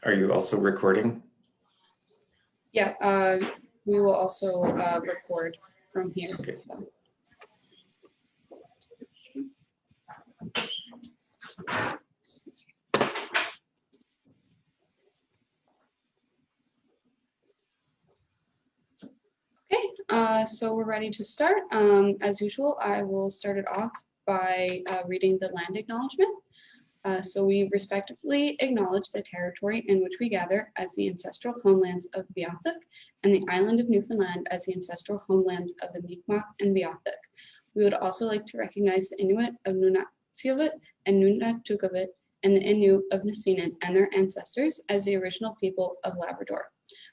Are you also recording? Yeah, we will also record from here. Okay. So. Okay, so we're ready to start. As usual, I will start it off by reading the land acknowledgement. So we respectively acknowledge the territory in which we gather as the ancestral homelands of the Beothuk and the island of Newfoundland as the ancestral homelands of the Mi'kmaq and Beothuk. We would also like to recognize the Inuit of Nunatsiavut and Nunatukovut and the Innu of Nasinan and their ancestors as the original people of Labrador.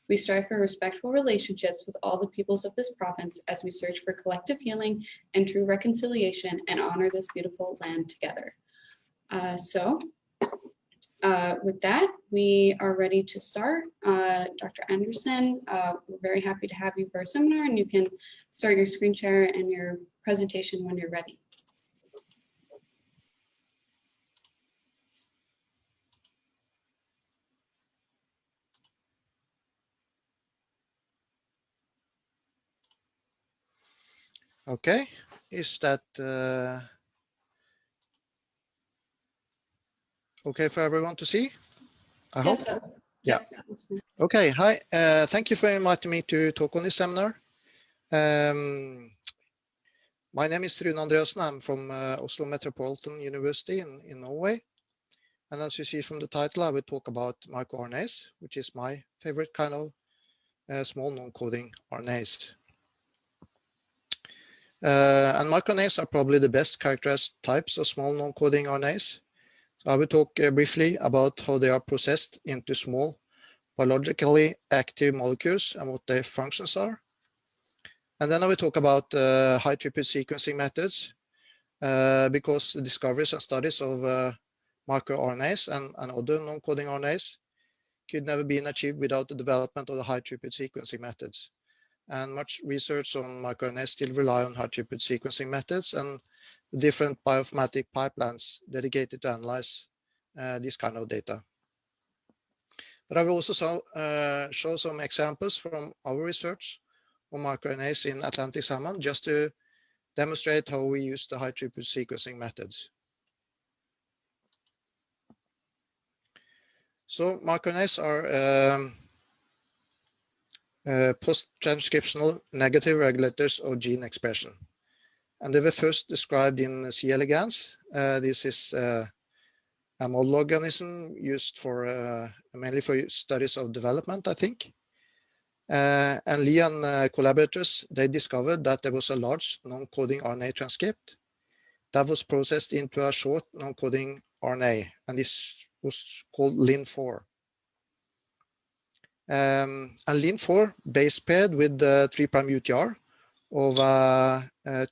We strive for respectful relationships with all the peoples of this province as we search for collective healing and true reconciliation and honor this beautiful land together. With that, we are ready to start. Dr. Andreassen, we're very happy to have you for our seminar, and you can start your screen share and your presentation when you're ready. Okay, is that okay for everyone to see? I hope. Yeah. Okay. Hi. Thank you for inviting me to talk on this seminar. My name is Rune Andreassen. I'm from Oslo Metropolitan University in Norway. And as you see from the title, I will talk about microRNAs, which is my favorite kind of small non-coding RNAs. And microRNAs are probably the best characterized types of small non-coding RNAs. So I will talk briefly about how they are processed into small biologically active molecules and what their functions are. And then I will talk about high throughput sequencing methods because the discoveries and studies of microRNAs and other non-coding RNAs could never been achieved without the development of the high throughput sequencing methods. And much research on microRNAs still rely on high throughput sequencing methods and the different bioinformatic pipelines dedicated to analyze this kind of data. But I will also show some examples from our research on microRNAs in Atlantic Salmon just to demonstrate how we use the high throughput sequencing methods. So microRNAs are post-transcriptional negative regulators of gene expression. And they were first described in C. elegans. This is a model organism used for mainly for studies of development, I think. And Lee and collaborators, they discovered that there was a large non-coding RNA transcript that was processed into a short non-coding RNA, and this was called Lin4. And Lin4 base paired with the 3' UTR of a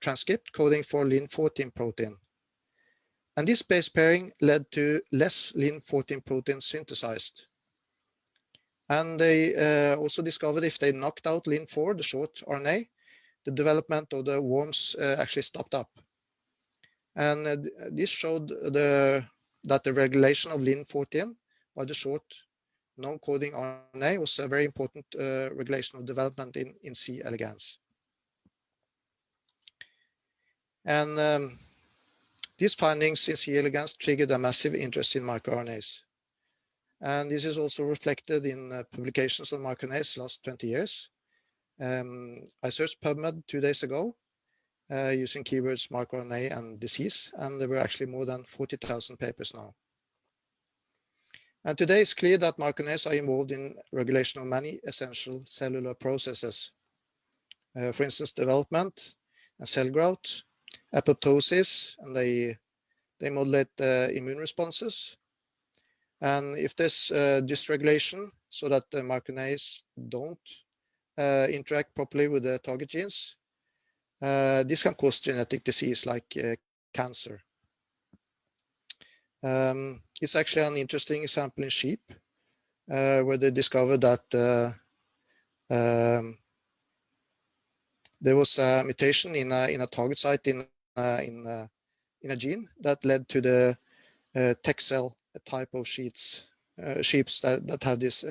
transcript coding for Lin14 protein. And this base pairing led to less Lin14 protein synthesized. And they also discovered if they knocked out Lin4, the short RNA, the development of the worms actually stopped up. And this showed that the regulation of Lin14 by the short non-coding RNA was a very important regulation of development in C. elegans. And these findings in C. elegans triggered a massive interest in microRNAs. And this is also reflected in publications on microRNAs last 20 years. I searched PubMed 2 days ago using keywords microRNA and disease, and there were actually more than 40,000 papers now. And today it's clear that microRNAs are involved in regulation of many essential cellular processes. For instance, development and cell growth, apoptosis, and they modulate immune responses. And if there's dysregulation so that the microRNAs don't interact properly with the target genes, this can cause genetic disease like cancer. It's actually an interesting example in sheep, where they discovered that there was a mutation in a target site in a gene that led to the texel type of sheeps that have this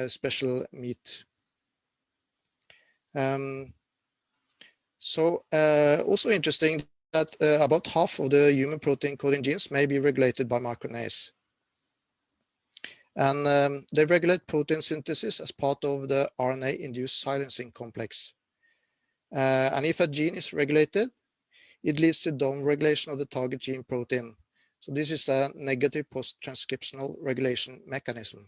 special meat. Also interesting that about half of the human protein coding genes may be regulated by microRNAs. And they regulate protein synthesis as part of the RNA-induced silencing complex. And if a gene is regulated, it leads to downregulation of the target gene protein. So this is a negative post-transcriptional regulation mechanism.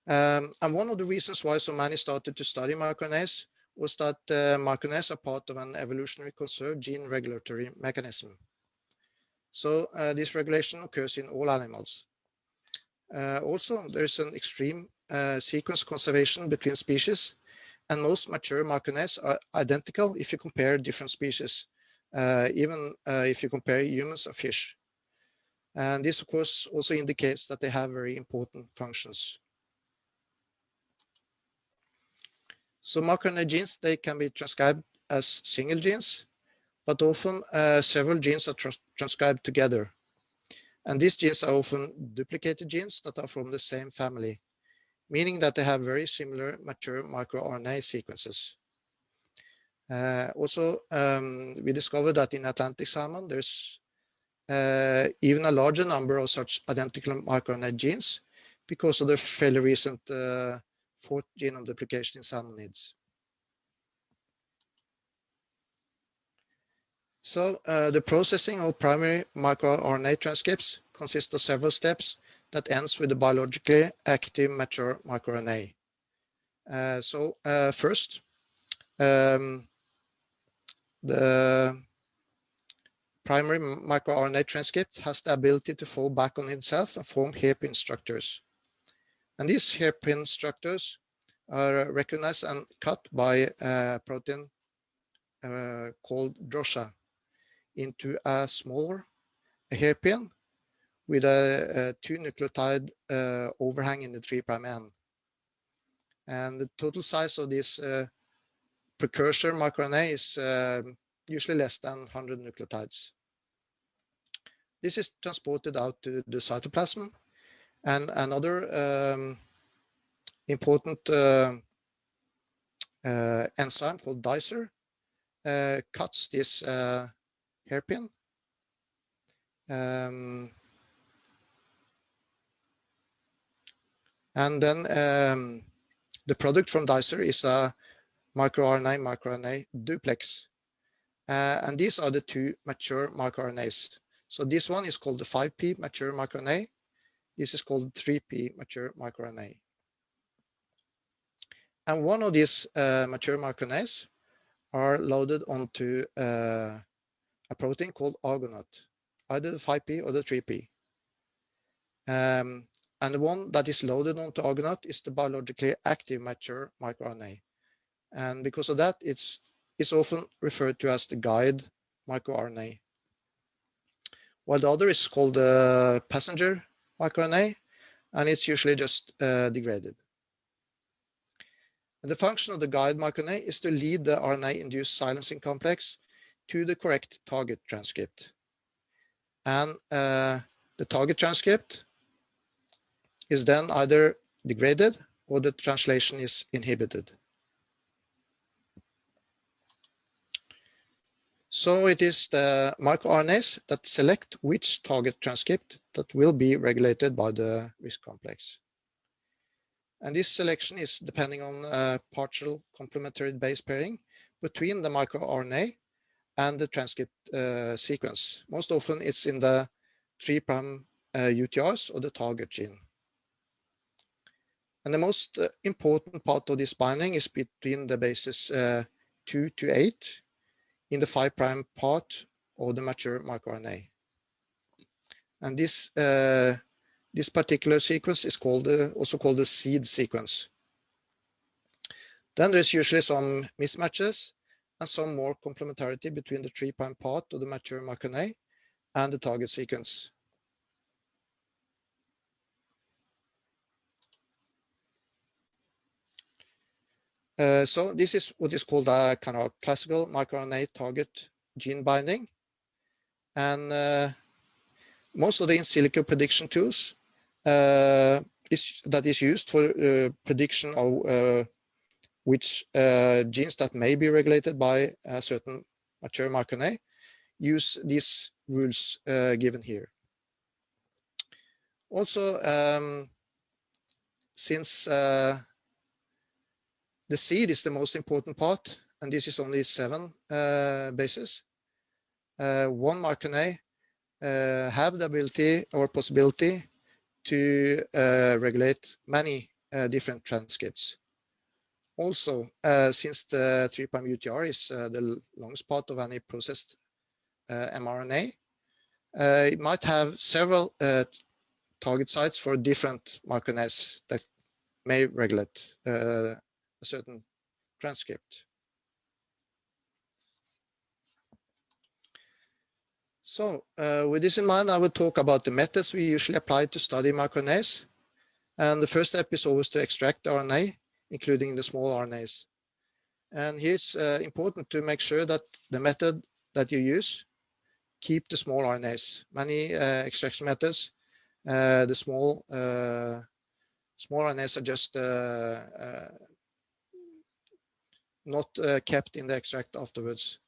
And one of the reasons why so many started to study microRNAs was that microRNAs are part of an evolutionary conserved gene regulatory mechanism. So this regulation occurs in all animals. Also, there is an extreme sequence conservation between species, and most mature microRNAs are identical if you compare different species, even if you compare humans and fish. And this, of course, also indicates that they have very important functions. So microRNA genes, they can be transcribed as single genes, but often several genes are transcribed together. And these genes are often duplicated genes that are from the same family, meaning that they have very similar mature microRNA sequences. We discovered that in Atlantic salmon, there's even a larger number of such identical microRNA genes because of the fairly recent fourth genome duplication in salmonids. So the processing of primary microRNA transcripts consists of several steps that ends with the biologically active mature microRNA. First, the primary microRNA transcript has the ability to fold back on itself and form hairpin structures. And these hairpin structures are recognized and cut by a protein called DROSHA into a smaller hairpin with a 2 nucleotide overhang in the 3' end. And the total size of this precursor microRNA is usually less than 100 nucleotides. This is transported out to the cytoplasm, and another important enzyme called dicer cuts this hairpin. And then the product from dicer is a microRNA duplex. And these are the two mature microRNAs. So this one is called the 5P mature microRNA. This is called 3P mature microRNA. And one of these mature microRNAs are loaded onto a protein called Argonaut, either the 5P or the 3P. And the one that is loaded onto Argonaut is the biologically active mature microRNA. And because of that, it's often referred to as the guide microRNA. While the other is called the passenger microRNA, and it's usually just degraded. And the function of the guide microRNA is to lead the RNA-induced silencing complex to the correct target transcript. And the target transcript is then either degraded or the translation is inhibited. So it is the microRNAs that select which target transcript that will be regulated by the RISC complex. And this selection is depending on partial complementary base pairing between the microRNA and the transcript sequence. Most often it's in the 3' UTRs or the target gene. And the most important part of this binding is between the bases 2 to 8 in the 5' part of the mature microRNA. And this particular sequence is also called the seed sequence. Then there's usually some mismatches and some more complementarity between the 3' part of the mature microRNA and the target sequence. So this is what is called a kind of classical microRNA target gene binding. And most of the in silico prediction tools that is used for prediction of which genes that may be regulated by a certain mature microRNA use these rules given here. Also, since the seed is the most important part, and this is only 7 bases, one microRNA have the ' or possibility to regulate many different transcripts. Also, since the 3' UTR is the longest part of any processed mRNA, it might have several target sites for different microRNAs that may regulate a certain transcript. So with this in mind, I will talk about the methods we usually apply to study microRNAs. And the first step is always to extract the RNA, including the small RNAs. And here it's important to make sure that the method that you use keep the small RNAs. Many extraction methods, the small RNAs are just not kept in the extract afterwards.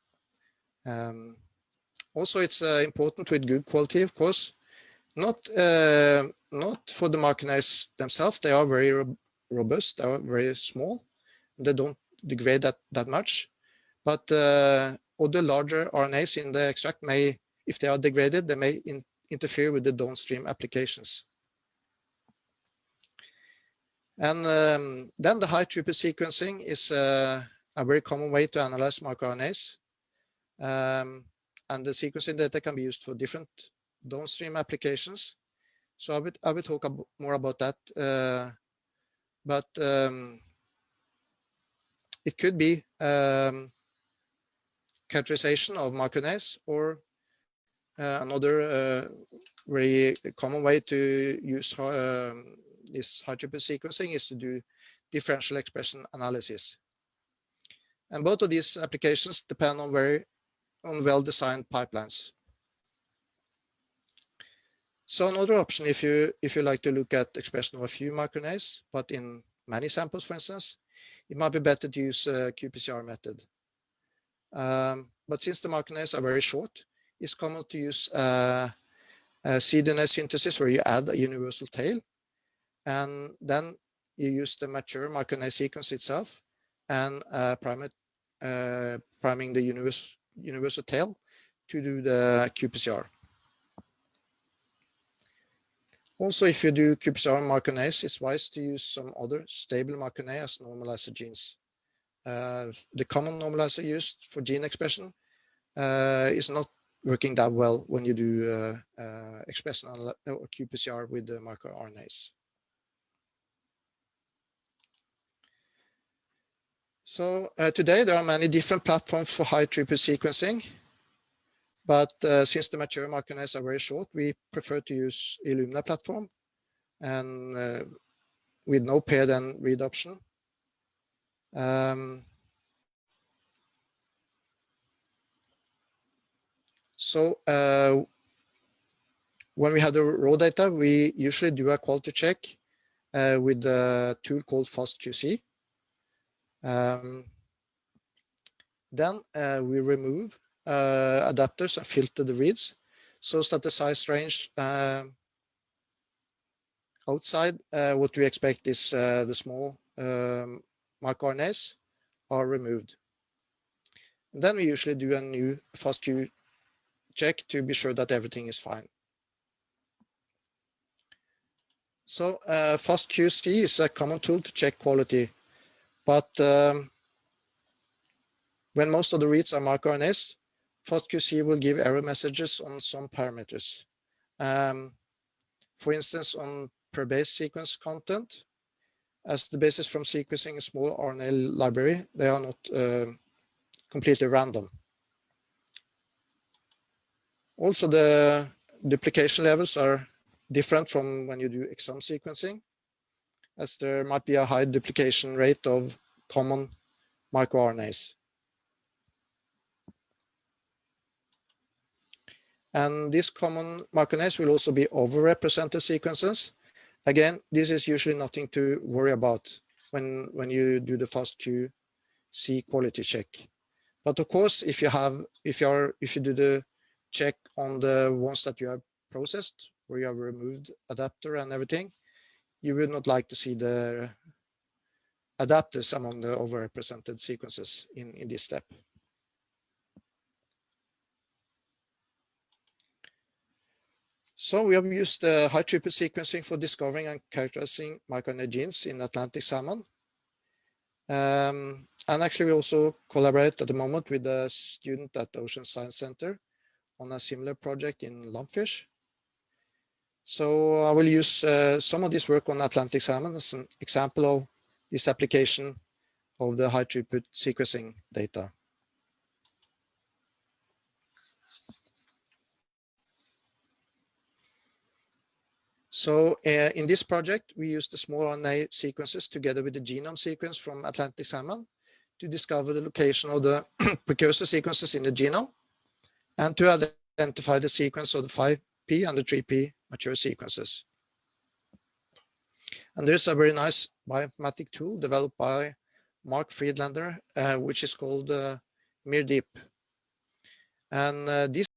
Also, it's important with good quality, of course. Not for the microRNAs themselves. They are very robust. They are very small. They don't degrade that much. But other larger RNAs in the extract may, if they are degraded, they may interfere with the downstream applications. And then the high throughput sequencing is a very common way to analyze microRNAs. And the sequencing data can be used for different downstream applications. So I will talk more about that. But it could be characterization of microRNAs, or another very common way to use this high throughput sequencing is to do differential expression analysis. And both of these applications depend on well-designed pipelines. So another option, if you like to look at expression of a few microRNAs, but in many samples, for instance, it might be better to use a qPCR method. But since the microRNAs are very short, it's common to use cDNA synthesis, where you add a universal tail, and then you use the mature microRNA sequence itself and priming the universal tail to do the qPCR. Also, if you do qPCR on microRNAs, it's wise to use some other stable microRNA as normalizer genes. The common normalizer used for gene expression is not working that well when you do expression or qPCR with the microRNAs. So today there are many different platforms for high throughput sequencing, but since the mature microRNAs are very short, we prefer to use Illumina platform, and with no paired end read option. So when we have the raw data, we usually do a quality check with a tool called FastQC. Then we remove adapters and filter the reads so that the size range outside what we expect is the small microRNAs are removed. And then we usually do a new FastQ check to be sure that everything is fine. So FastQC is a common tool to check quality, but when most of the reads are microRNAs, FastQC will give error messages on some parameters. For instance, on per base sequence content, as the basis from sequencing a small RNA library, they are not completely random. Also, the duplication levels are different from when you do exome sequencing, as there might be a high duplication rate of common microRNAs. And these common microRNAs will also be overrepresented sequences. Again, this is usually nothing to worry about when you do the FastQC quality check. But of course, if you do the check on the ones that you have processed, where you have removed adapter and everything, you would not like to see the adapters among the overrepresented sequences in this step. So we have used high throughput sequencing for discovering and characterizing microRNA genes in Atlantic salmon. And actually we also collaborate at the moment with a student at the Ocean Science Center on a similar project in lumpfish. So I will use some of this work on Atlantic salmon as an example of this application of the high throughput sequencing data. So in this project, we used the small RNA sequences together with the genome sequence from Atlantic salmon to discover the location of the precursor sequences in the genome and to identify the sequence of the 5P and the 3P mature sequences. And there's a very nice bioinformatic tool developed by Mark Friedlander, which is called miRDeep. And this